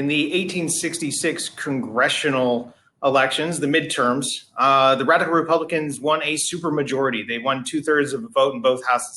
In the 1866 congressional elections, the midterms, the Radical Republicans won a supermajority. They won 2/3 of the vote in both House and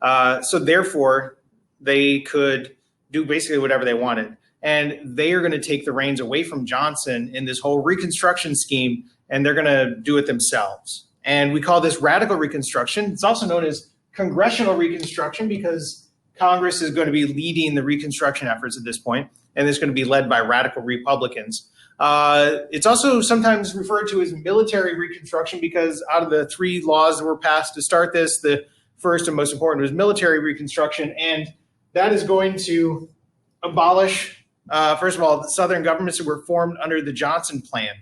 Senate. So therefore, they could do basically whatever they wanted. And they are going to take the reins away from Johnson in this whole Reconstruction scheme, and they're going to do it themselves. And we call this Radical Reconstruction. It's also known as Congressional Reconstruction because Congress is going to be leading the Reconstruction efforts at this point, and it's going to be led by Radical Republicans. It's also sometimes referred to as military Reconstruction because out of the 3 laws that were passed to start this, the first and most important was military Reconstruction, and that is going to abolish, first of all, the Southern governments that were formed under the Johnson Plan.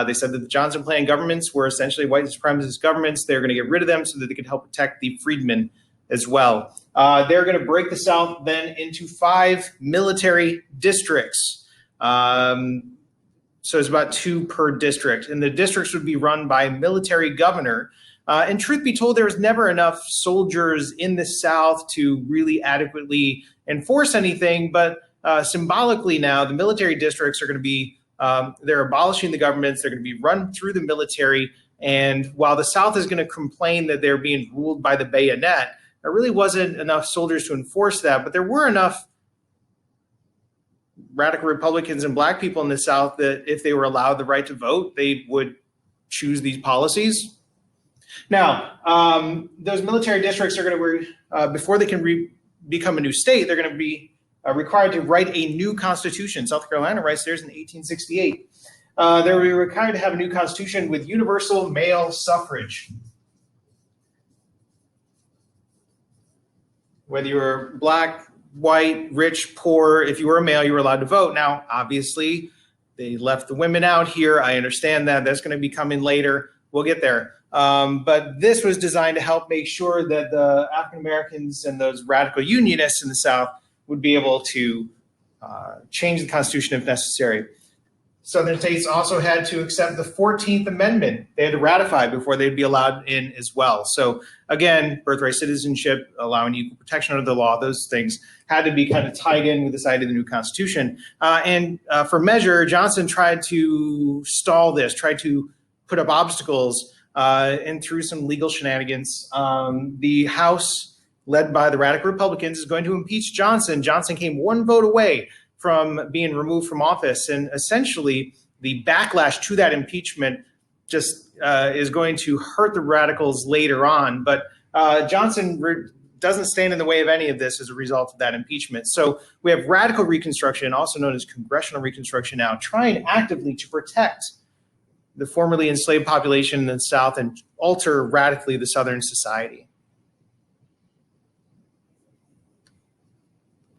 They said that the Johnson Plan governments were essentially white supremacist governments. They're going to get rid of them so that they could help protect the freedmen as well. They're going to break the South then into 5 military districts. So it's about 2 per district. And the districts would be run by a military governor. And truth be told, there was never enough soldiers in the South to really adequately enforce anything. But symbolically now, the military districts are going to be, they're abolishing the governments. They're going to be run through the military. And while the South is going to complain that they're being ruled by the bayonet, there really wasn't enough soldiers to enforce that. But there were enough Radical Republicans and Black people in the South that if they were allowed the right to vote, they would choose these policies. Now, those military districts are going to, before they can become a new state, they're going to be required to write a new constitution. South Carolina writes theirs in 1868. They're required to have a new constitution with universal male suffrage. Whether you were Black, white, rich, poor, if you were a male, you were allowed to vote. Now, obviously, they left the women out here. I understand that. That's going to be coming later. We'll get there. But this was designed to help make sure that the African Americans and those radical unionists in the South would be able to change the Constitution if necessary. Southern states also had to accept the 14th Amendment. They had to ratify before they'd be allowed in as well. So again, birthright citizenship, allowing equal protection under the law, those things had to be kind of tied in with this idea of the new Constitution. And for measure, Johnson tried to stall this, tried to put up obstacles and through some legal shenanigans. The House, led by the Radical Republicans, is going to impeach Johnson. Johnson came 1 vote away from being removed from office. And essentially, the backlash to that impeachment just is going to hurt the radicals later on. But Johnson doesn't stand in the way of any of this as a result of that impeachment. So we have Radical Reconstruction, also known as Congressional Reconstruction now, trying actively to protect the formerly enslaved population in the South and alter radically the Southern society.